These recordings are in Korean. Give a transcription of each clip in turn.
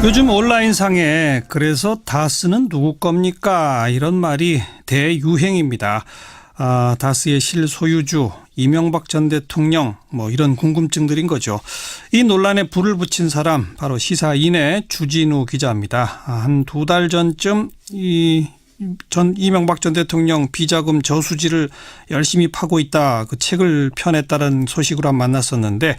요즘 온라인상에 그래서 다스는 누구 겁니까? 이런 말이 대유행입니다. 다스의 실소유주 이명박 전 대통령 이런 궁금증들인 거죠. 이 논란에 불을 붙인 사람 바로 시사인의 주진우 기자입니다. 한 2달 전쯤 이명박 전 대통령 비자금 저수지를 열심히 파고 있다. 그 책을 펴냈다는 소식으로 만났었는데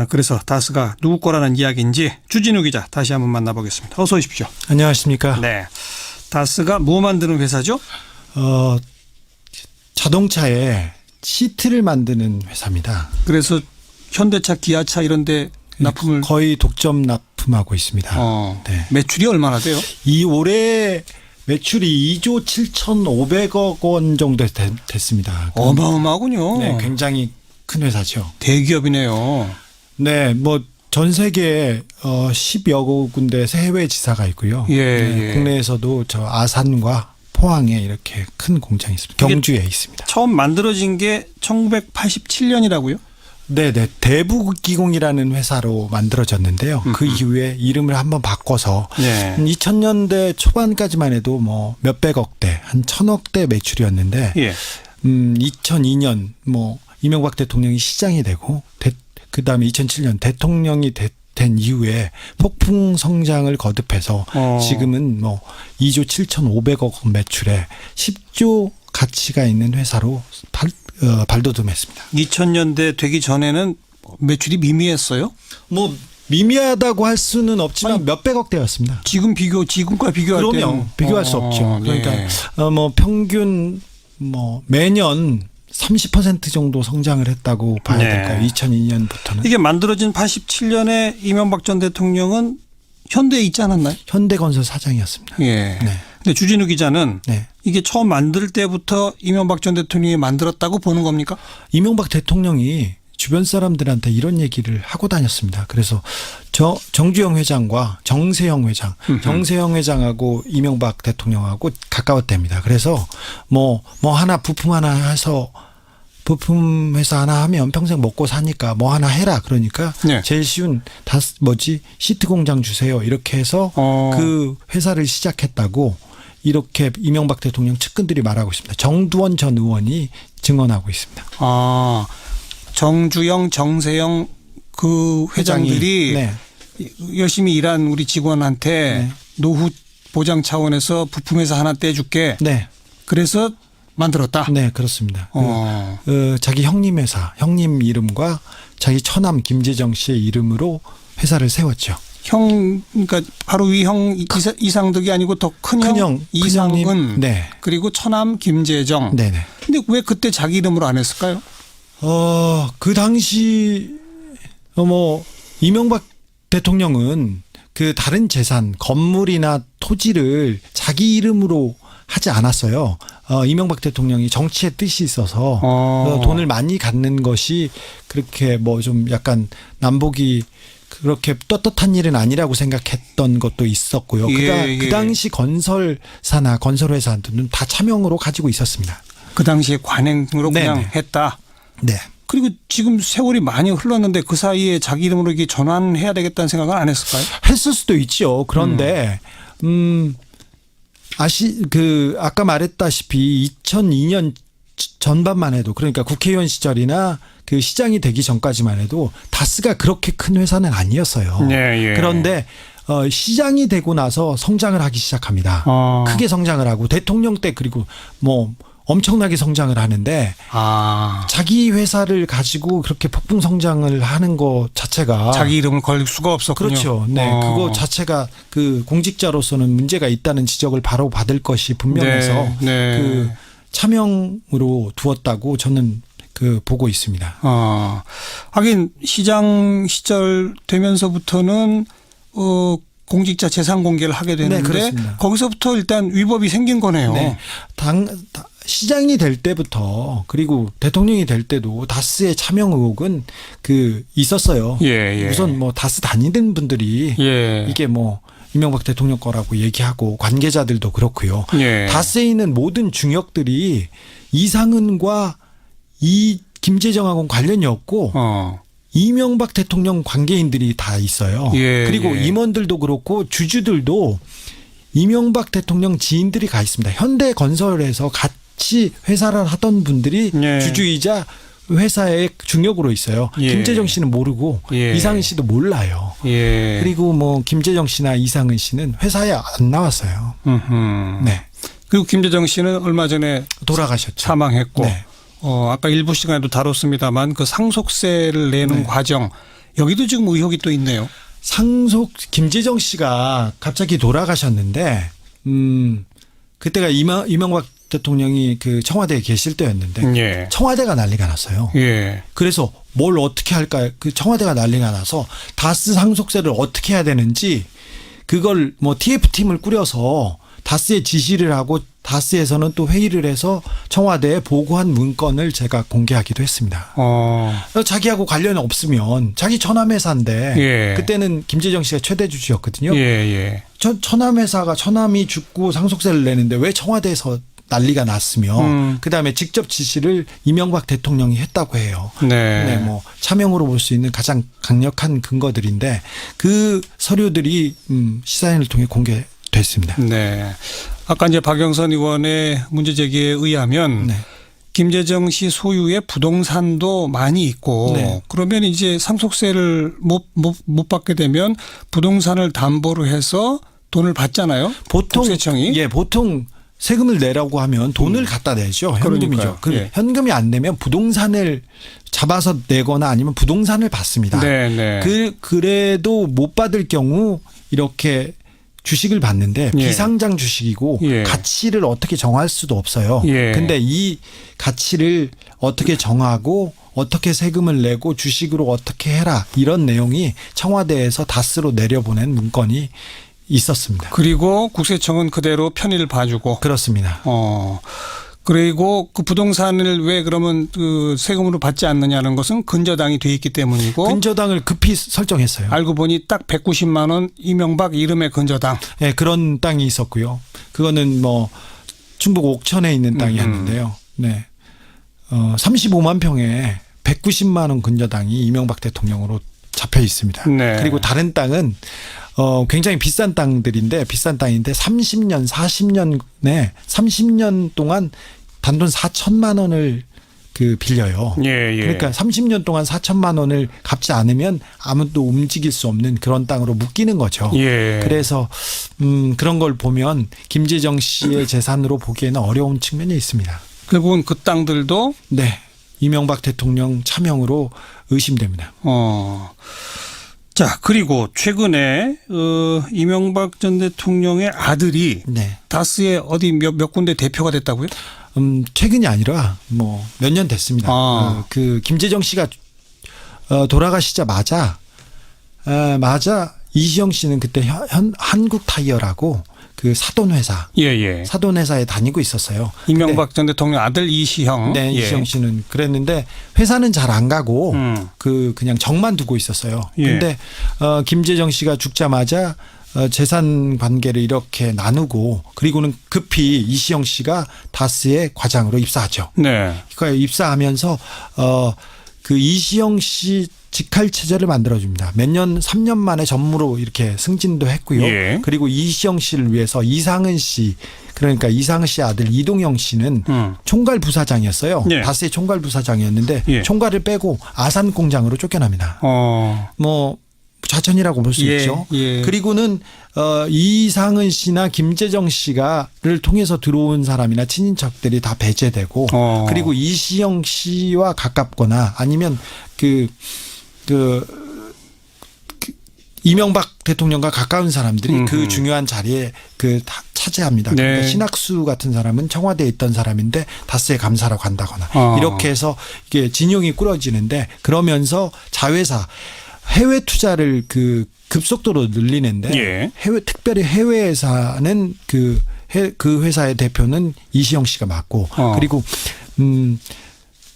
그래서 다스가 누구 거라는 이야기인지 주진우 기자 다시 한번 만나보겠습니다. 어서 오십시오. 안녕하십니까. 네, 다스가 뭐 만드는 회사죠? 자동차에 시트를 만드는 회사입니다. 그래서 현대차, 기아차 이런 데 납품을 거의 독점 납품하고 있습니다. 네. 매출이 얼마나 돼요? 이 올해 매출이 2조 7,500억 원 정도 됐습니다. 어마어마하군요. 네, 굉장히 큰 회사죠. 대기업이네요. 네, 전 세계에 10여 군데에서 해외 지사가 있고요. 예. 국내에서도 저 아산과 포항에 이렇게 큰 공장이 있습니다. 경주에 있습니다. 처음 만들어진 게 1987년이라고요? 네네. 대부기공이라는 회사로 만들어졌는데요. 그 이후에 이름을 한번 바꿔서 2000년대 초반까지만 해도 몇백억 대, 한 1000억대 매출이었는데 2002년 이명박 대통령이 시장이 되고 그다음에 2007년 대통령이 된 이후에 폭풍 성장을 거듭해서 지금은 2조 7,500억 매출에 10조 가치가 있는 회사로 발돋움했습니다. 2000년대 되기 전에는 매출이 미미했어요? 미미하다고 할 수는 없지만 몇백억 대였습니다. 지금과 비교할 때는 그럼요. 비교할 수 없죠. 그러니까 평균 매년 30% 정도 성장을 했다고 봐야 될까요? 2002년부터는. 이게 만들어진 87년에 이명박 전 대통령은 현대에 있지 않았나요? 현대건설 사장이었습니다. 예. 네. 근데 주진우 기자는 네. 이게 처음 만들 때부터 이명박 전 대통령이 만들었다고 보는 겁니까? 이명박 대통령이 주변 사람들한테 이런 얘기를 하고 다녔습니다. 그래서 정주영 회장과 정세영 회장, 정세영 회장하고 이명박 대통령하고 가까웠답니다. 그래서 하나 부품 하나 해서 부품 회사 하나 하면 평생 먹고 사니까 하나 해라. 그러니까 제일 쉬운 시트 공장 주세요. 이렇게 해서 그 회사를 시작했다고 이렇게 이명박 대통령 측근들이 말하고 있습니다. 정두원 전 의원이 증언하고 있습니다. 정주영, 정세영 그 회장들이 열심히 일한 우리 직원한테 노후 보장 차원에서 부품회사 하나 떼줄게. 그래서 만들었다. 네, 그렇습니다. 자기 형님 회사, 형님 이름과 자기 처남 김재정 씨의 이름으로 회사를 세웠죠. 그러니까 바로 위 형 이상덕이 아니고 더 큰 형 이상은 그리고 처남 김재정. 네네. 근데 왜 그때 자기 이름으로 안 했을까요? 그 당시 이명박 대통령은 그 다른 재산, 건물이나 토지를 자기 이름으로 하지 않았어요. 이명박 대통령이 정치의 뜻이 있어서 돈을 많이 갖는 것이 그렇게 좀 약간 남북이 그렇게 떳떳한 일은 아니라고 생각했던 것도 있었고요. 그 당시 건설사나 건설회사들은 다 차명으로 가지고 있었습니다. 그 당시에 관행으로 그냥 했다. 네. 그리고 지금 세월이 많이 흘렀는데 그 사이에 자기 이름으로 이게 전환해야 되겠다는 생각은 안 했을까요? 했을 수도 있죠. 그런데 아까 말했다시피 2002년 전반만 해도 그러니까 국회의원 시절이나 그 시장이 되기 전까지만 해도 다스가 그렇게 큰 회사는 아니었어요. 그런데 시장이 되고 나서 성장을 하기 시작합니다. 크게 성장을 하고 대통령 때 그리고 엄청나게 성장을 하는데 자기 회사를 가지고 그렇게 폭풍 성장을 하는 것 자체가 자기 이름을 걸 수가 없었군요. 그렇죠. 네, 그거 자체가 그 공직자로서는 문제가 있다는 지적을 바로 받을 것이 분명해서 그 차명으로 두었다고 저는 보고 있습니다. 하긴 시장 시절 되면서부터는 공직자 재산 공개를 하게 되는데 거기서부터 일단 위법이 생긴 거네요. 네. 시장이 될 때부터 그리고 대통령이 될 때도 다스의 차명 의혹은 있었어요. 우선 다스 다니는 분들이 이게 이명박 대통령 거라고 얘기하고 관계자들도 그렇고요. 다스에 있는 모든 중역들이 이상은과 이 김재정하고는 관련이 없고 이명박 대통령 관계인들이 다 있어요. 예, 그리고 예. 임원들도 그렇고 주주들도 이명박 대통령 지인들이 가 있습니다. 현대건설에서 같이 회사를 하던 분들이 예. 주주이자 회사의 중역으로 있어요. 예. 김재정 씨는 모르고 예. 이상은 씨도 몰라요. 예. 그리고 뭐 김재정 씨나 이상은 씨는 회사에 안 나왔어요. 음흠. 네. 그리고 김재정 씨는 얼마 전에 돌아가셨죠. 사망했고 네. 아까 일부 시간에도 다뤘습니다만 그 상속세를 내는 네. 과정 여기도 지금 의혹이 또 있네요. 김재정 씨가 갑자기 돌아가셨는데 그때가 이명박 대통령이 그 청와대에 계실 때였는데 예. 청와대가 난리가 났어요. 예. 그래서 뭘 어떻게 할까? 그 청와대가 난리가 나서 다스 상속세를 어떻게 해야 되는지 그걸 뭐 TF팀을 꾸려서 다스에 지시를 하고 다스에서는 또 회의를 해서 청와대에 보고한 문건을 제가 공개하기도 했습니다. 자기하고 관련이 없으면 자기 천암회사인데 예. 그때는 김재정 씨가 최대 주주였거든요. 예. 예. 천암회사가 천암이 죽고 상속세를 내는데 왜 청와대에서 난리가 났으며 그다음에 직접 지시를 이명박 대통령이 했다고 해요. 네. 네, 뭐 차명으로 볼 수 있는 가장 강력한 근거들인데 그 서류들이 시사인을 통해 공개됐습니다. 네. 아까 이제 박영선 의원의 문제 제기에 의하면 네. 김재정 씨 소유의 부동산도 많이 있고 네. 그러면 이제 상속세를 못 받게 되면 부동산을 담보로 해서 돈을 받잖아요. 보통 국세청이. 보통 세금을 내라고 하면 돈을 갖다 내죠. 현금이죠. 그러니까요. 예. 현금이 안 내면 부동산을 잡아서 내거나 아니면 부동산을 받습니다. 네, 네. 그래도 못 받을 경우 이렇게 주식을 받는데 예. 비상장 주식이고 예. 가치를 어떻게 정할 수도 없어요. 예. 근데 이 가치를 어떻게 정하고 어떻게 세금을 내고 주식으로 어떻게 해라 이런 내용이 청와대에서 다스로 내려보낸 문건이 있었습니다. 그리고 국세청은 그대로 편의를 봐주고. 그렇습니다. 그리고 그 부동산을 왜 그러면 그 세금으로 받지 않느냐는 것은 근저당이 돼 있기 때문이고. 근저당을 급히 설정했어요. 알고 보니 딱 190만 원 이명박 이름의 근저당. 네, 그런 땅이 있었고요. 그거는 뭐 충북 옥천에 있는 땅이었는데요. 네. 35만 평에 190만 원 근저당이 이명박 대통령으로 잡혀 있습니다. 네. 그리고 다른 땅은 굉장히 비싼 땅들인데 비싼 땅인데 30년, 40년에 30년 동안 단돈 4천만 원을 빌려요. 예, 예. 그러니까 30년 동안 4천만 원을 갚지 않으면 아무도 움직일 수 없는 그런 땅으로 묶이는 거죠. 예. 그래서 그런 걸 보면 김재정 씨의 재산으로 보기에는 어려운 측면이 있습니다. 결국은 그 땅들도 네. 이명박 대통령 차명으로 의심됩니다. 자, 그리고 최근에 이명박 전 대통령의 아들이 네. 다스의 어디 몇 군데 대표가 됐다고요? 최근이 아니라 뭐 몇 년 됐습니다. 그 김재정 씨가 돌아가시자마자 이시영 씨는 그때 한국 타이어라고 그 사돈회사, 예. 사돈회사에 다니고 있었어요. 이명박 전 대통령 아들 이시형. 네, 예. 이시영 씨는 그랬는데 회사는 잘 안 가고 그냥 정만 두고 있었어요. 예. 근데 김재정 씨가 죽자마자 재산 관계를 이렇게 나누고 그리고는 급히 이시영 씨가 다스의 과장으로 입사하죠. 네. 그러니까 입사하면서 그 이시영 씨 직할 체제를 만들어줍니다. 몇 년, 3년 만에 전무로 이렇게 승진도 했고요. 예. 그리고 이시영 씨를 위해서 이상은 씨, 그러니까 이상은 씨 아들 이동영 씨는 총괄 부사장이었어요. 예. 다스의 총괄 부사장이었는데 예. 총괄을 빼고 아산 공장으로 쫓겨납니다. 뭐 좌천이라고 볼 수 예, 있죠. 예. 그리고는 이상은 씨나 김재정 씨가를 통해서 들어온 사람이나 친인척들이 다 배제되고 그리고 이시영 씨와 가깝거나 아니면 이명박 대통령과 가까운 사람들이 그 중요한 자리에 차지합니다. 네. 그러니까 신학수 같은 사람은 청와대에 있던 사람인데 다스의 감사로 간다거나 이렇게 해서 이게 진영이 꾸려지는데 그러면서 자회사 해외 투자를 급속도로 늘리는데 예. 특별히 해외에사는 그 회사의 대표는 이시영 씨가 맡고 그리고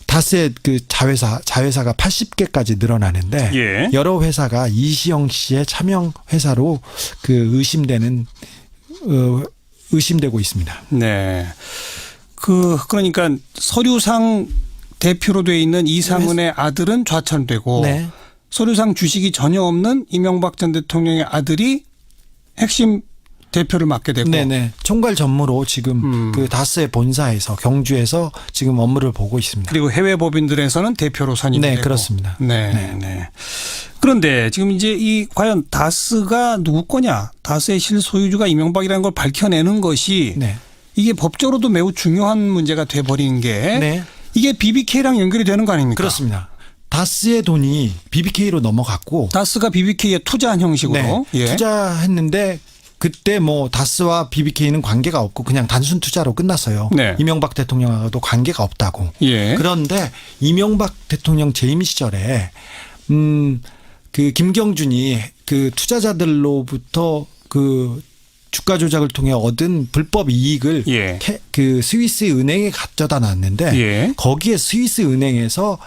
다스의 자회사가 80개까지 늘어나는데 예. 여러 회사가 이시영 씨의 차명 회사로 의심되고 있습니다. 네. 그러니까 서류상 대표로 돼 있는 이상은의 아들은 좌천되고 네. 서류상 주식이 전혀 없는 이명박 전 대통령의 아들이 핵심 대표를 맡게 됐고. 네네. 총괄 전무로 지금 그 다스의 본사에서 경주에서 지금 업무를 보고 있습니다. 그리고 해외 법인들에서는 대표로 선임이 네, 되고. 그렇습니다. 네, 네. 네. 그런데 지금 이제 이 과연 다스가 누구 거냐? 다스의 실소유주가 이명박이라는 걸 밝혀내는 것이 네. 이게 법적으로도 매우 중요한 문제가 돼 버리는 게 네. 이게 BBK랑 연결이 되는 거 아닙니까? 그렇습니다. 다스의 돈이 BBK로 넘어갔고 다스가 BBK에 투자한 형식으로 네, 예. 투자했는데 그때 뭐 다스와 BBK는 관계가 없고 그냥 단순 투자로 끝났어요. 네. 이명박 대통령하고도 관계가 없다고. 예. 그런데 이명박 대통령 재임 시절에 그 김경준이 그 투자자들로부터 그 주가 조작을 통해 얻은 불법 이익을 예. 그 스위스 은행에 가져다 놨는데 예. 거기에 스위스 은행에서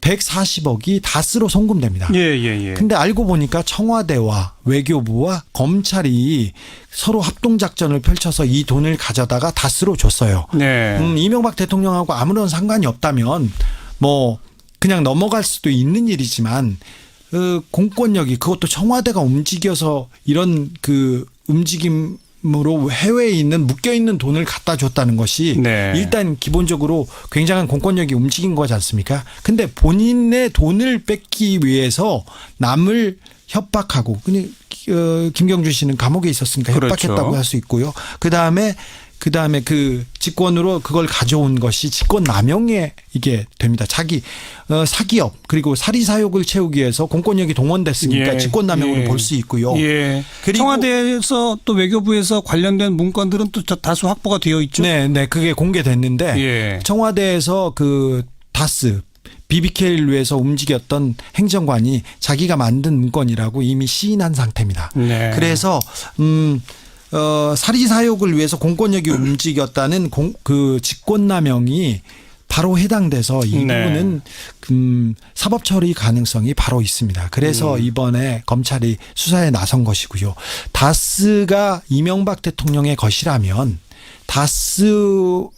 140억이 다스로 송금됩니다. 예. 근데 알고 보니까 청와대와 외교부와 검찰이 서로 합동작전을 펼쳐서 이 돈을 가져다가 다스로 줬어요. 네. 이명박 대통령하고 아무런 상관이 없다면 뭐 그냥 넘어갈 수도 있는 일이지만 그 공권력이 그것도 청와대가 움직여서 이런 그 움직임으로 해외에 있는 묶여 있는 돈을 갖다 줬다는 것이 네. 일단 기본적으로 굉장한 공권력이 움직인 거지 않습니까? 근데 본인의 돈을 뺏기 위해서 남을 협박하고 그냥 김경준 씨는 감옥에 있었으니까 그렇죠. 협박했다고 할 수 있고요. 그다음에 그 직권으로 그걸 가져온 것이 직권 남용에 이게 됩니다. 자기 사기업 그리고 사리사욕을 채우기 위해서 공권력이 동원됐으니까 예. 직권 남용으로 예. 볼 수 있고요. 예. 그리고 청와대에서 또 외교부에서 관련된 문건들은 또 다수 확보가 되어 있죠. 네, 그게 공개됐는데 예. 청와대에서 그 다스 BBK를 위해서 움직였던 행정관이 자기가 만든 문건이라고 이미 시인한 상태입니다. 네. 그래서 사리사욕을 위해서 공권력이 움직였다는 그 직권남용이 바로 해당돼서 이 네. 부분은 사법 처리 가능성이 바로 있습니다. 그래서 이번에 검찰이 수사에 나선 것이고요. 다스가 이명박 대통령의 것이라면 다스에서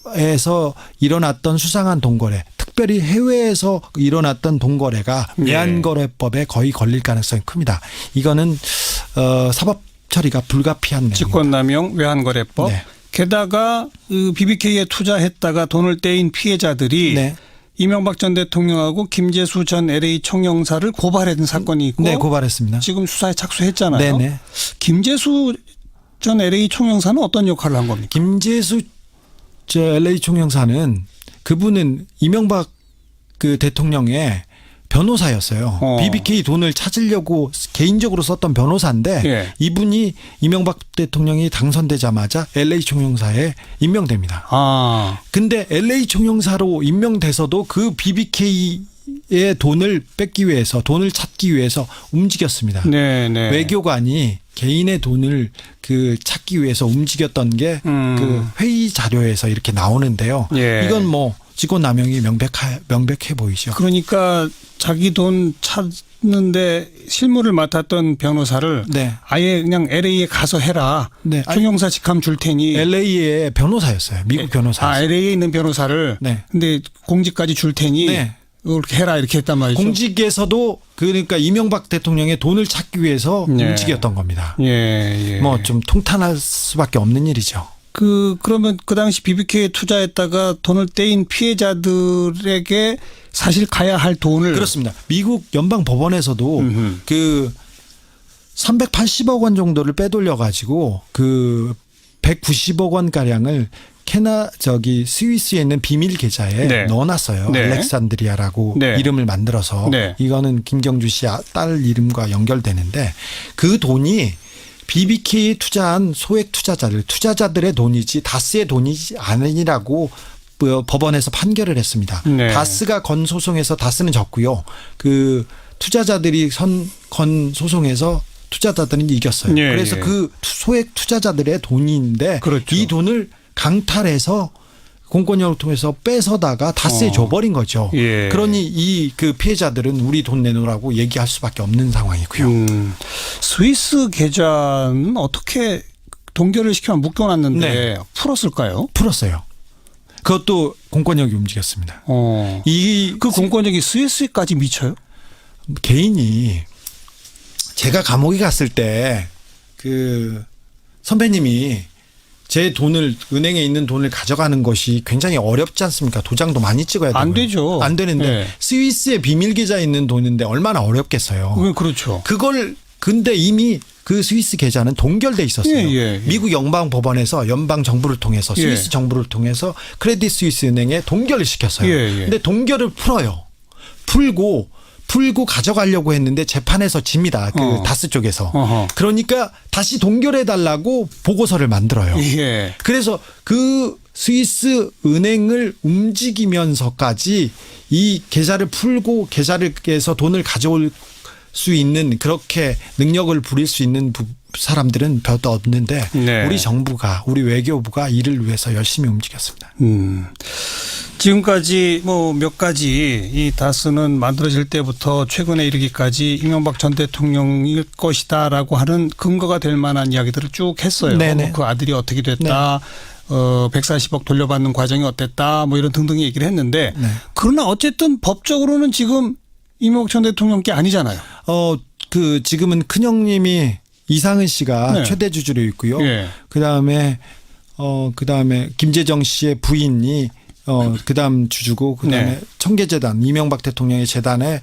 일어났던 수상한 돈거래, 특별히 해외에서 일어났던 돈거래가 네. 외환거래법에 거의 걸릴 가능성이 큽니다. 이거는 사법 처리가 불가피한 내용입니다. 직권남용 외환거래법. 네. 게다가 그 BBK에 투자했다가 돈을 떼인 피해자들이 네. 이명박 전 대통령하고 김재수 전 LA 총영사를 고발했던 사건이 있고 네, 고발했습니다. 지금 수사에 착수했잖아요. 네네. 김재수 전 LA 총영사는 어떤 역할을 한 겁니까? 김재수 저 LA 총영사는 그분은 이명박 그 대통령의 변호사였어요. BBK 돈을 찾으려고 개인적으로 썼던 변호사인데 예. 이분이 이명박 대통령이 당선되자마자 LA 총영사에 임명됩니다. 아, 근데 LA 총영사로 임명돼서도 그 BBK의 돈을 뺏기 위해서 돈을 찾기 위해서 움직였습니다. 네. 외교관이 개인의 돈을 그 찾기 위해서 움직였던 게 그 회의 자료에서 이렇게 나오는데요. 예. 이건 뭐 직권남용이 명백해 보이죠. 그러니까 자기 돈 찾는데 실무를 맡았던 변호사를 네. 아예 그냥 LA에 가서 해라. 네. 총영사 직함 줄 테니. LA의 변호사였어요. 미국 변호사였어요. LA에 있는 변호사를. 네. 근데 공직까지 줄 테니. 네. 그렇게 해라 이렇게 했단 말이죠. 공직에서도 그러니까 이명박 대통령의 돈을 찾기 위해서 네. 움직였던 겁니다. 예. 뭐 좀 통탄할 수밖에 없는 일이죠. 그러면 그 당시 BBK에 투자했다가 돈을 떼인 피해자들에게 사실 가야 할 돈을. 그렇습니다. 미국 연방 법원에서도 그 380억 원 정도를 빼돌려 가지고 그 190억 원 가량을 스위스에 있는 비밀 계좌에 네. 넣어놨어요. 네. 알렉산드리아라고 네. 이름을 만들어서 네. 이거는 김경주 씨 딸 이름과 연결되는데 그 돈이 BBK에 투자한 소액 투자자들의 돈이지 다스의 돈이 아니라고 법원에서 판결을 했습니다. 네. 다스가 건 소송에서 다스는 졌고요. 그 투자자들이 건 소송에서 투자자들은 이겼어요. 예, 그래서 예. 그 소액 투자자들의 돈인데 그렇죠. 이 돈을 강탈해서 공권력을 통해서 뺏어다가 다스에 줘버린 거죠. 예. 그러니 이 그 피해자들은 우리 돈 내놓으라고 얘기할 수밖에 없는 상황이고요. 스위스 계좌는 어떻게 동결을 시켜 묶어놨는데 네. 풀었을까요? 풀었어요. 그것도 공권력이 움직였습니다. 그 공권력이 스위스까지 미쳐요? 개인이 제가 감옥에 갔을 때 선배님이 제 돈을 은행에 있는 돈을 가져가는 것이 굉장히 어렵지 않습니까? 도장도 많이 찍어야 되고요. 안 되죠. 안 되는데 네. 스위스에 비밀 계좌 있는 돈인데 얼마나 어렵겠어요. 그렇죠. 그걸 근데 이미 그 스위스 계좌는 동결돼 있었어요. 예. 미국 연방 법원에서 연방 정부를 통해서 스위스 정부를 통해서 크레딧 스위스 은행에 동결을 시켰어요. 근데 동결을 풀고 가져가려고 했는데 재판에서 집니다. 다스 쪽에서. 그러니까 다시 동결해 달라고 보고서를 만들어요. 예. 그래서 그 스위스 은행을 움직이면서까지 이 계좌를 풀고 계좌에서 돈을 가져올 수 있는 그렇게 능력을 부릴 수 있는 사람들은 별도 없는데 네. 우리 외교부가 이를 위해서 열심히 움직였습니다. 지금까지 몇 가지 이 다스는 만들어질 때부터 최근에 이르기까지 이명박 전 대통령일 것이다라고 하는 근거가 될 만한 이야기들을 쭉 했어요. 그 아들이 어떻게 됐다. 140억 돌려받는 과정이 어땠다. 이런 등등 얘기를 했는데 그러나 어쨌든 법적으로는 지금 이명박 전 대통령 게 아니잖아요. 지금은 큰형님이 이상은 씨가 최대 주주로 있고요. 그다음에 김재정 씨의 부인이 그다음 주주고 그다음에 청계재단 이명박 대통령의 재단에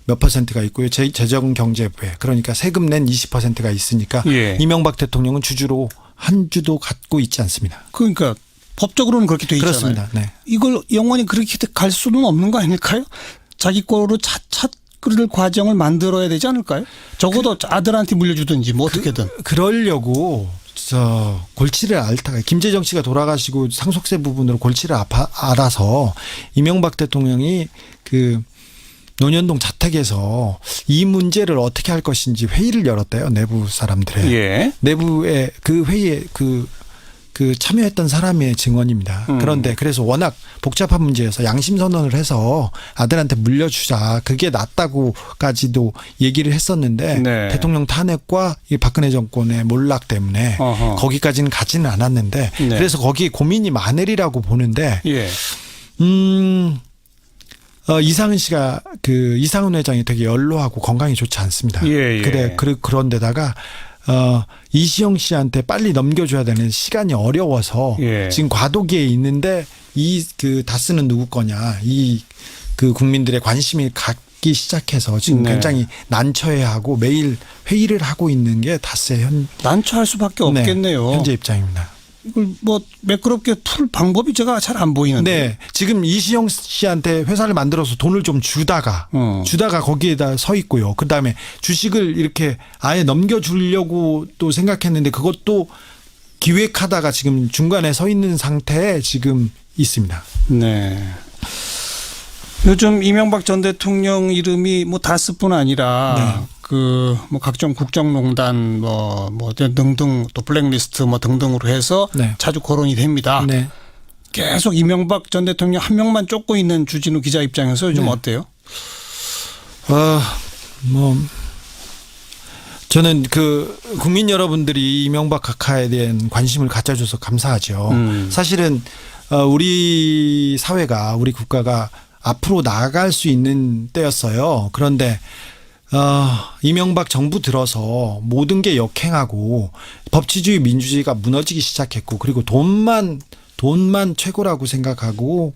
몇 퍼센트가 있고요. 재정경제부에 그러니까 세금 낸 20%가 있으니까 이명박 대통령은 주주로 한 주도 갖고 있지 않습니다. 그러니까 법적으로는 그렇게 돼 있잖아요. 그렇습니다. 네. 이걸 영원히 그렇게 갈 수는 없는 거 아닐까요? 자기 거로 찾을 과정을 만들어야 되지 않을까요? 적어도 아들한테 물려주든지 어떻게든. 그러려고 골치를 앓다가 김재정 씨가 돌아가시고 상속세 부분으로 골치를 앓아서 이명박 대통령이 논현동 자택에서 이 문제를 어떻게 할 것인지 회의를 열었대요. 내부 사람들의. 내부의 그 회의에 참여했던 사람의 증언입니다. 그런데 그래서 워낙 복잡한 문제여서 양심 선언을 해서 아들한테 물려주자. 그게 낫다고까지도 얘기를 했었는데 대통령 탄핵과 이 박근혜 정권의 몰락 때문에 거기까지는 가지는 않았는데 그래서 거기에 고민이 많으리라고 보는데 이상은 씨가 이상은 회장이 되게 연로하고 건강이 좋지 않습니다. 그런데다가 이시영 씨한테 빨리 넘겨줘야 되는 시간이 어려워서 지금 과도기에 있는데 다스는 누구 거냐 국민들의 관심이 갖기 시작해서 지금 굉장히 난처해하고 매일 회의를 하고 있는 게 다스의 난처할 수밖에 없겠네요. 현재 입장입니다. 이걸 매끄럽게 풀 방법이 제가 잘 안 보이는데. 지금 이시영 씨한테 회사를 만들어서 돈을 좀 주다가 거기에다 서 있고요. 그다음에 주식을 이렇게 아예 넘겨주려고 또 생각했는데 그것도 기획하다가 지금 중간에 서 있는 상태에 지금 있습니다. 요즘 이명박 전 대통령 이름이 다스뿐 아니라 각종 국정농단 등등 또 블랙리스트 등등으로 해서 자주 거론이 됩니다. 계속 이명박 전 대통령 한 명만 쫓고 있는 주진우 기자 입장에서 요즘 어때요? 저는 국민 여러분들이 이명박 각하에 대한 관심을 가져줘서 감사하죠. 사실은 우리 사회가 우리 국가가 앞으로 나아갈 수 있는 때였어요. 그런데 이명박 정부 들어서 모든 게 역행하고 법치주의 민주주의가 무너지기 시작했고 그리고 돈만 최고라고 생각하고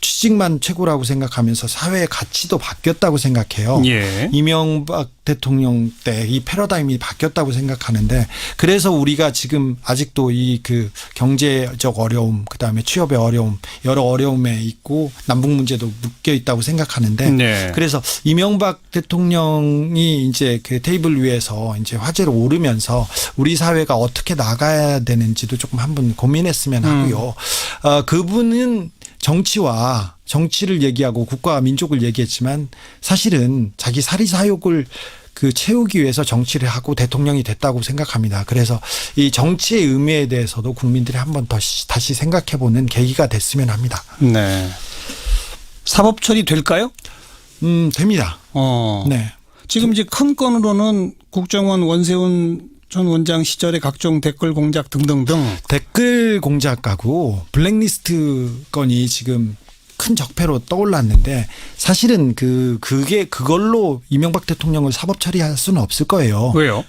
취직만 최고라고 생각하면서 사회의 가치도 바뀌었다고 생각해요. 이명박 대통령 때 이 패러다임이 바뀌었다고 생각하는데 그래서 우리가 지금 아직도 경제적 어려움 그다음에 취업의 어려움 여러 어려움에 있고 남북 문제도 묶여 있다고 생각하는데 그래서 이명박 대통령이 이제 테이블 위에서 이제 화제로 오르면서 우리 사회가 어떻게 나가야 되는지도 조금 한번 고민했으면 하고요. 그분은 정치를 얘기하고 국가와 민족을 얘기했지만 사실은 자기 사리사욕을 채우기 위해서 정치를 하고 대통령이 됐다고 생각합니다. 그래서 이 정치의 의미에 대해서도 국민들이 한번 다시 생각해보는 계기가 됐으면 합니다. 사법 처리 될까요? 됩니다. 지금 이제 큰 건으로는 국정원 원세훈 전 원장 시절의 각종 댓글 공작 등등등. 댓글 공작하고 블랙리스트 건이 지금 큰 적폐로 떠올랐는데 사실은 그걸로 이명박 대통령을 사법 처리할 수는 없을 거예요. 왜요?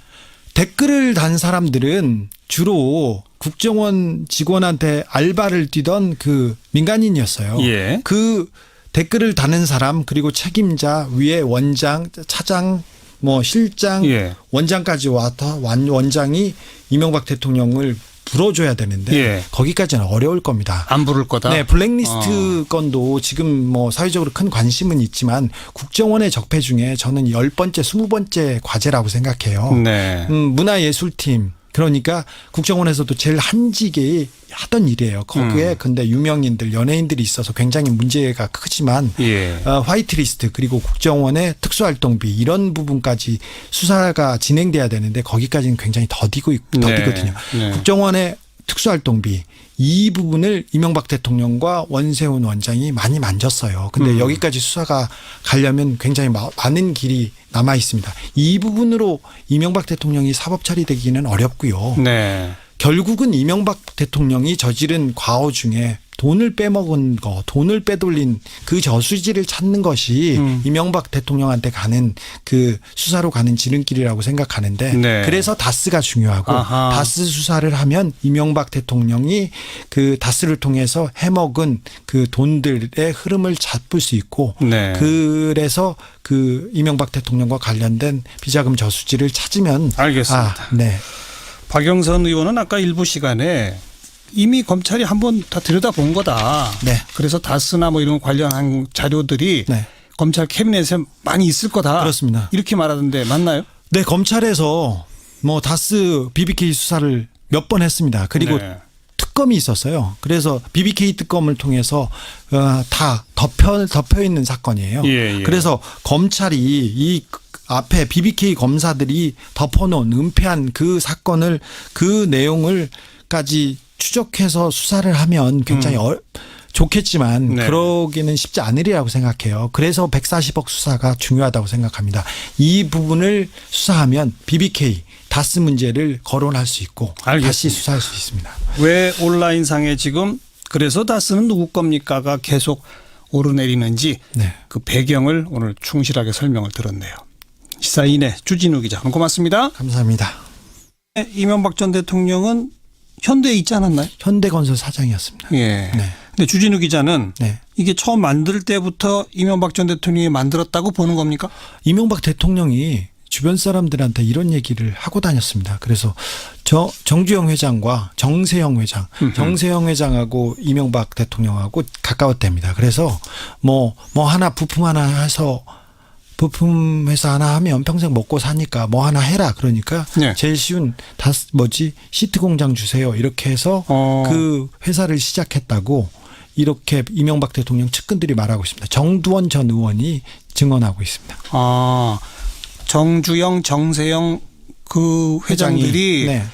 댓글을 단 사람들은 주로 국정원 직원한테 알바를 뛰던 그 민간인이었어요. 예. 그 댓글을 다는 사람 그리고 책임자 위에 원장, 차장, 뭐 실장, 예. 원장까지 와서 원장이 이명박 대통령을 불어줘야 되는데 예. 거기까지는 어려울 겁니다. 안 부를 거다. 네, 블랙리스트 건도 지금 뭐 사회적으로 큰 관심은 있지만 국정원의 적폐 중에 저는 10번째, 20번째 과제라고 생각해요. 네. 문화예술팀 그러니까 국정원에서도 제일 한직에 하던 일이에요. 거기에 근데 유명인들, 연예인들이 있어서 굉장히 문제가 크지만 예. 화이트리스트 그리고 국정원의 특수활동비 이런 부분까지 수사가 진행돼야 되는데 거기까지는 굉장히 더디거든요. 네. 국정원의 특수활동비 이 부분을 이명박 대통령과 원세훈 원장이 많이 만졌어요. 근데 여기까지 수사가 가려면 굉장히 많은 길이 남아 있습니다. 이 부분으로 이명박 대통령이 사법 처리되기는 어렵고요. 네. 결국은 이명박 대통령이 저지른 과오 중에 돈을 빼먹은 거, 돈을 빼돌린 그 저수지를 찾는 것이 이명박 대통령한테 가는 그 수사로 가는 지름길이라고 생각하는데 네. 그래서 다스가 중요하고 아하. 다스 수사를 하면 이명박 대통령이 그 다스를 통해서 해먹은 그 돈들의 흐름을 잡을 수 있고 네. 그래서 그 이명박 대통령과 관련된 비자금 저수지를 찾으면 알겠습니다. 네. 박영선 의원은 아까 일부 시간에 이미 검찰이 한번 다 들여다본 거다. 네. 그래서 다스나 뭐 이런 관련한 자료들이 네. 검찰 캐비넷에 많이 있을 거다. 그렇습니다. 이렇게 말하던데 맞나요? 네, 검찰에서 뭐 다스 BBK 수사를 몇 번 했습니다. 그리고 네. 특검이 있었어요. 그래서 BBK 특검을 통해서 다 덮여 있는 사건이에요. 예, 예. 그래서 검찰이 이 앞에 BBK 검사들이 덮어놓은 은폐한 그 사건을 그 내용을까지 추적해서 수사를 하면 굉장히 좋겠지만 네. 그러기는 쉽지 않으리라고 생각해요. 그래서 140억 수사가 중요하다고 생각합니다. 이 부분을 수사하면 BBK 다스 문제를 거론할 수 있고 알겠습니다. 다시 수사할 수 있습니다. 왜 온라인상에 지금 그래서 다스는 누구 겁니까가 계속 오르내리는지 네. 그 배경을 오늘 충실하게 설명을 들었네요. 시사인의 주진우 기자 고맙습니다. 감사합니다. 이명박 전 대통령은 현대에 있지 않았나요? 현대건설 사장이었습니다. 예. 네. 근데 주진우 기자는 네. 이게 처음 만들 때부터 이명박 전 대통령이 만들었다고 보는 겁니까? 이명박 대통령이 주변 사람들한테 이런 얘기를 하고 다녔습니다. 그래서 정주영 회장과 정세영 회장, 정세영 회장하고 이명박 대통령하고 가까웠답니다. 그래서 뭐 하나 부품 하나 해서 부품 회사 하나 하면 평생 먹고 사니까 뭐 하나 해라. 그러니까 네. 제일 쉬운 시트 공장 주세요. 이렇게 해서 그 회사를 시작했다고 이렇게 이명박 대통령 측근들이 말하고 있습니다. 정두원 전 의원이 증언하고 있습니다. 아, 정주영, 정세영 그 회장들이 네.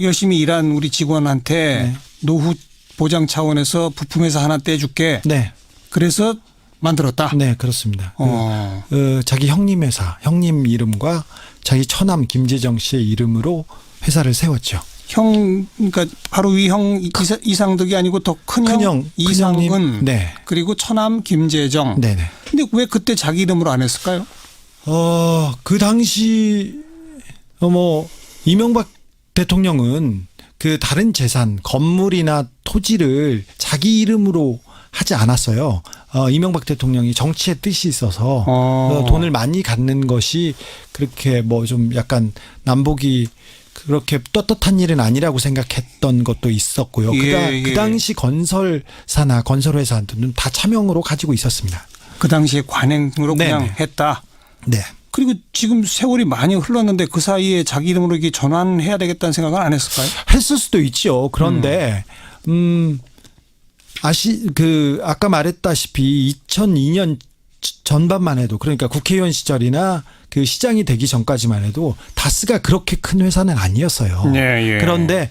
열심히 일한 우리 직원한테 네. 노후 보장 차원에서 부품회사 하나 떼줄게. 네. 그래서 만들었다. 네, 그렇습니다. 자기 형님 회사, 형님 이름과 자기 처남 김재정 씨의 이름으로 회사를 세웠죠. 그러니까 바로 위 형 이상덕이 아니고 더 큰형 이상은 큰형님. 네. 그리고 처남 김재정. 네네. 근데 왜 그때 자기 이름으로 안 했을까요? 그 당시 이명박 대통령은 그 다른 재산, 건물이나 토지를 자기 이름으로 하지 않았어요. 이명박 대통령이 정치의 뜻이 있어서 돈을 많이 갖는 것이 그렇게 뭐 좀 약간 남북이 그렇게 떳떳한 일은 아니라고 생각했던 것도 있었고요. 그 당시 건설사나 건설회사들은 다 차명으로 가지고 있었습니다. 그 당시에 관행으로 그냥 네네. 했다. 네. 그리고 지금 세월이 많이 흘렀는데 그 사이에 자기 이름으로 이게 전환해야 되겠다는 생각은 안 했을까요? 했을 수도 있죠. 그런데 아까 말했다시피 2002년 전반만 해도 그러니까 국회의원 시절이나 그 시장이 되기 전까지만 해도 다스가 그렇게 큰 회사는 아니었어요. 네, 예. 그런데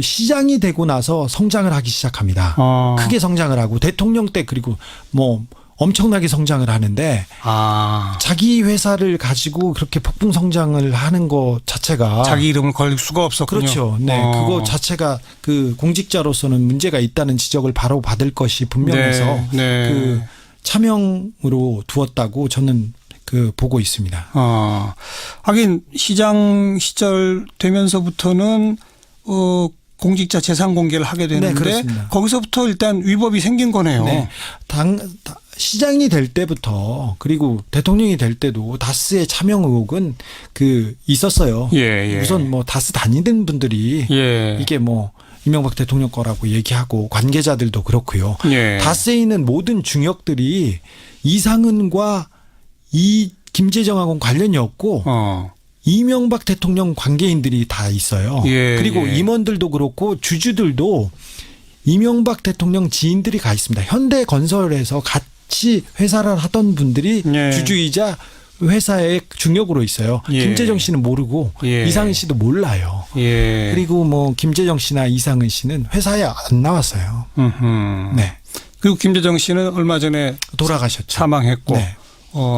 시장이 되고 나서 성장을 하기 시작합니다. 크게 성장을 하고 대통령 때 그리고 뭐 엄청나게 성장을 하는데 아, 자기 회사를 가지고 그렇게 폭풍 성장을 하는 것 자체가 자기 이름을 걸릴 수가 없었군요. 그렇죠. 네, 그거 자체가 그 공직자로서는 문제가 있다는 지적을 바로 받을 것이 분명해서 네. 그 차명으로 두었다고 저는 그 보고 있습니다. 하긴 시장 시절 되면서부터는 공직자 재산 공개를 하게 되는데 그렇습니다. 거기서부터 일단 위법이 생긴 거네요. 네. 시장이 될 때부터 그리고 대통령이 될 때도 다스의 차명 의혹은 그 있었어요. 예. 우선 뭐 다스 다니는 분들이 예. 이게 뭐 이명박 대통령 거라고 얘기하고 관계자들도 그렇고요. 예. 다스에 있는 모든 중역들이 이상은과 이 김재정하고는 관련이 없고 이명박 대통령 관계인들이 다 있어요. 예, 그리고 예. 임원들도 그렇고 주주들도 이명박 대통령 지인들이 가 있습니다. 현대건설에서 같이 회사를 하던 분들이 예. 주주이자 회사의 중역으로 있어요. 예. 김재정 씨는 모르고 예. 이상은 씨도 몰라요. 예. 그리고 뭐 김재정 씨나 이상은 씨는 회사에 안 나왔어요. 네. 그리고 김재정 씨는 얼마 전에 돌아가셨죠. 사망했고 네.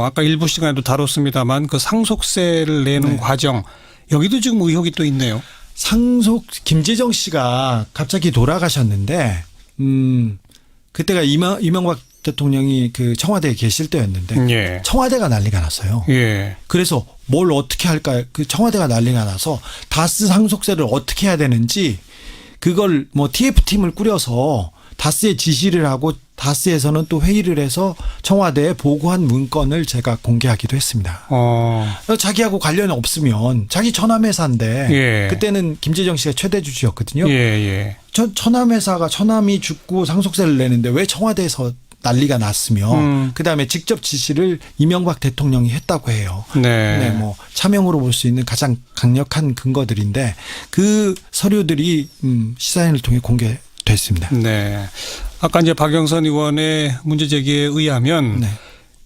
아까 일부 시간에도 다뤘습니다만 그 상속세를 내는 네. 과정 여기도 지금 의혹이 또 있네요. 김재정 씨가 갑자기 돌아가셨는데 그때가 이명박 대통령이 그 청와대에 계실 때였는데 예. 청와대가 난리가 났어요. 예. 그래서 뭘 어떻게 할까? 그 청와대가 난리가 나서 다스 상속세를 어떻게 해야 되는지 그걸 뭐 TF팀을 꾸려서 다스에 지시를 하고 다스에서는 또 회의를 해서 청와대에 보고한 문건을 제가 공개하기도 했습니다. 자기하고 관련이 없으면 자기 처남회사인데 예. 그때는 김재정 씨가 최대 주주였거든요. 예. 처남회사가 처남이 죽고 상속세를 내는데 왜 청와대에서 난리가 났으며 그다음에 직접 지시를 이명박 대통령이 했다고 해요. 네. 뭐 차명으로 볼 수 있는 가장 강력한 근거들인데 그 서류들이 시사인을 통해 공개됐습니다. 네. 아까 이제 박영선 의원의 문제 제기에 의하면 네.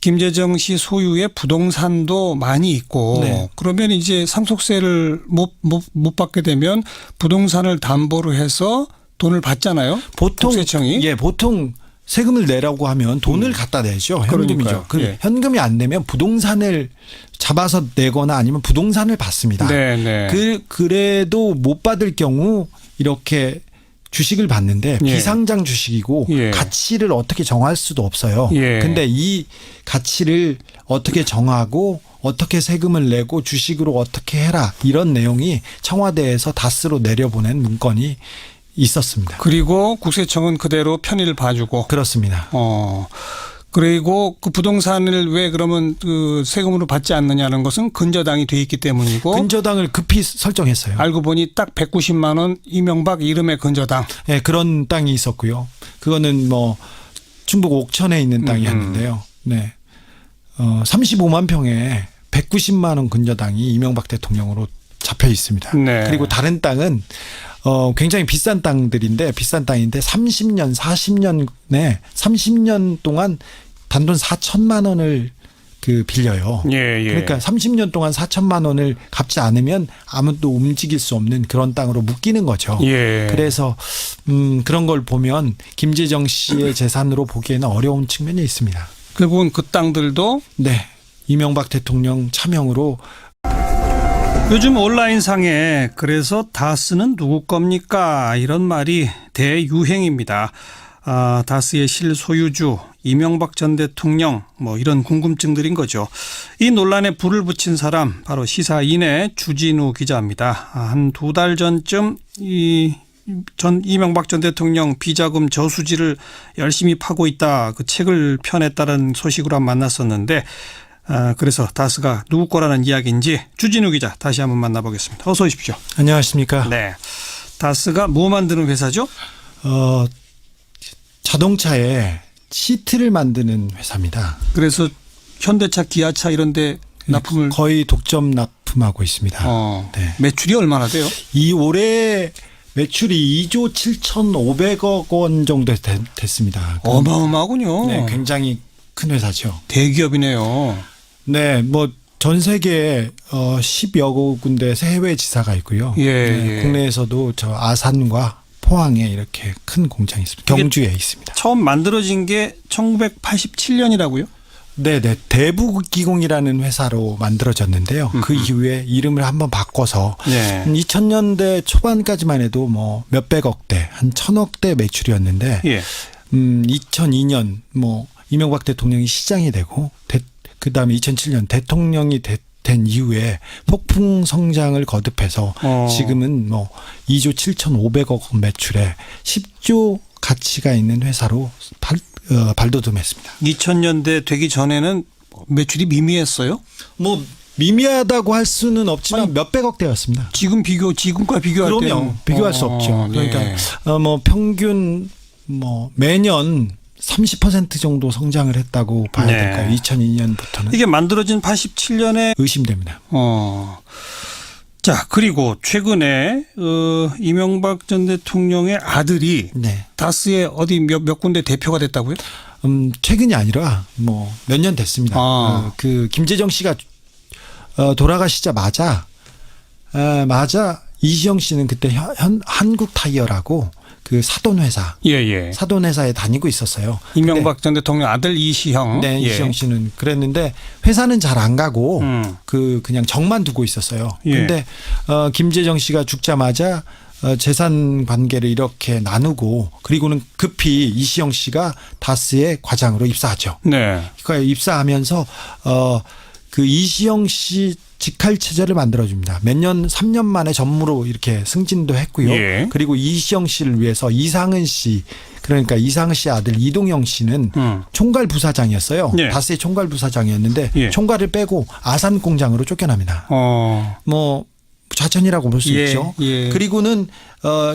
김재정 씨 소유의 부동산도 많이 있고 네. 그러면 이제 상속세를 못 받게 되면 부동산을 담보로 해서 돈을 받잖아요. 국세청이. 보통 세금을 내라고 하면 돈을 갖다 내죠. 현금이죠. 예. 현금이 안 내면 부동산을 잡아서 내거나 아니면 부동산을 받습니다. 네. 그래도 못 받을 경우 이렇게 주식을 받는데 예. 비상장 주식이고 예. 가치를 어떻게 정할 수도 없어요. 예. 근데 이 가치를 어떻게 정하고 어떻게 세금을 내고 주식으로 어떻게 해라 이런 내용이 청와대에서 다스로 내려보낸 문건이 있었습니다. 그리고 국세청은 그대로 편의를 봐주고. 그렇습니다. 그리고 그 부동산을 왜 그러면 그 세금으로 받지 않느냐는 것은 근저당이 돼 있기 때문이고. 근저당을 급히 설정했어요. 알고 보니 딱 190만 원 이명박 이름의 근저당. 네, 그런 땅이 있었고요. 그거는 뭐 충북 옥천에 있는 땅이었는데요. 네. 35만 평에 190만 원 근저당이 이명박 대통령으로 잡혀 있습니다. 네. 그리고 다른 땅은 굉장히 비싼 땅들인데 비싼 땅인데 30년, 40년에 30년 동안 단돈 4천만 원을 그 빌려요. 예. 그러니까 30년 동안 4천만 원을 갚지 않으면 아무도 움직일 수 없는 그런 땅으로 묶이는 거죠. 예. 그래서 그런 걸 보면 김재정 씨의 재산으로 보기에는 어려운 측면이 있습니다. 결국은 그 땅들도 네. 이명박 대통령 차명으로 요즘 온라인상에 그래서 다스는 누구 겁니까? 이런 말이 대유행입니다. 다스의 실소유주 이명박 전 대통령 뭐 이런 궁금증들인 거죠. 이 논란에 불을 붙인 사람 바로 시사인의 주진우 기자입니다. 한 2달 전쯤 이명박 전 대통령 비자금 저수지를 열심히 파고 있다. 그 책을 펴냈다는 소식으로 만났었는데 그래서 다스가 누구 거라는 이야기인지 주진우 기자 다시 한번 만나보겠습니다. 어서 오십시오. 안녕하십니까? 네. 다스가 뭐 만드는 회사죠? 자동차에 시트를 만드는 회사입니다. 그래서 현대차, 기아차 이런 데 납품을 거의 독점 납품하고 있습니다. 네. 매출이 얼마나 돼요? 이 올해 매출이 2조 7,500억 원 정도 됐습니다. 어마어마하군요. 네, 굉장히 큰 회사죠. 대기업이네요. 네, 뭐 전 세계에 10여 군데 해외 지사가 있고요. 예, 네, 예. 국내에서도 저 아산과 포항에 이렇게 큰 공장이 있습니다. 경주에 있습니다. 처음 만들어진 게 1987년이라고요? 네네. 대부기공이라는 회사로 만들어졌는데요. 그 이후에 이름을 한번 바꿔서 네. 2000년대 초반까지만 해도 뭐 몇백억대, 한 1000억대 매출이었는데 예. 2002년 뭐 이명박 대통령이 시장이 되고 그다음에 2007년 대통령이 된 이후에 폭풍 성장을 거듭해서 지금은 뭐 2조 7,500억 원 매출에 10조 가치가 있는 회사로 발돋움했습니다. 2000년대 되기 전에는 매출이 미미했어요? 뭐 미미하다고 할 수는 없지만 몇백억 대였습니다. 지금과 비교할 때는 그럼요. 비교할 수 없죠. 네. 그러니까 뭐 평균 뭐 매년 30% 정도 성장을 했다고 봐야 네. 될까요? 2002년부터는 이게 만들어진 87년에 의심됩니다. 자, 그리고 최근에 이명박 전 대통령의 아들이 네. 다스의 어디 몇 군데 대표가 됐다고요? 최근이 아니라 뭐 몇 년 됐습니다. 그 김재정 씨가 돌아가시자마자 이시영 씨는 그때 한국 타이어라고 그 사돈회사 예. 사돈회사에 다니고 있었어요. 이명박 전 대통령 아들 이시형. 네, 예. 이시영 씨는 그랬는데 회사는 잘 안 가고 그냥 정만 두고 있었어요. 예. 근데 김재정 씨가 죽자마자 재산 관계를 이렇게 나누고 그리고는 급히 이시영 씨가 다스의 과장으로 입사하죠. 네. 그러니까 입사하면서 그 이시영 씨 직할 체제를 만들어줍니다. 몇 년, 3년 만에 전무로 이렇게 승진도 했고요. 예. 그리고 이시영 씨를 위해서 이상은 씨, 그러니까 이상은 씨 아들 이동영 씨는 총괄 부사장이었어요. 예. 다스의 총괄 부사장이었는데 예. 총괄을 빼고 아산 공장으로 쫓겨납니다. 뭐 좌천이라고 볼 수 예, 있죠. 예. 그리고는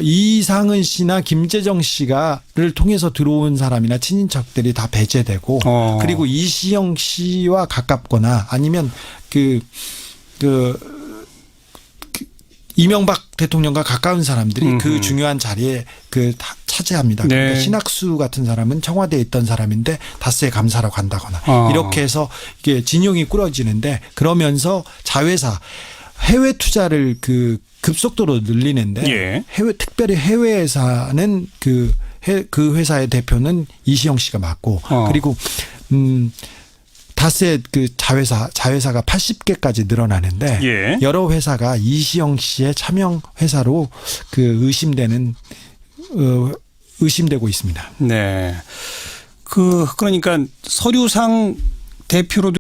이상은 씨나 김재정 씨가를 통해서 들어온 사람이나 친인척들이 다 배제되고 그리고 이시영 씨와 가깝거나 아니면 이명박 대통령과 가까운 사람들이 그 중요한 자리에 차지합니다. 네. 그러니까 신학수 같은 사람은 청와대에 있던 사람인데 다스의 감사로 간다거나 이렇게 해서 이게 진용이 꾸려지는데 그러면서 자회사 해외 투자를 급속도로 늘리는데 예. 특별히 해외에사는 그 회사의 대표는 이시영 씨가 맡고 그리고 다스의 그 자회사가 80개까지 늘어나는데 예. 여러 회사가 이시영 씨의 차명 회사로 의심되고 있습니다. 네. 그러니까 서류상 대표로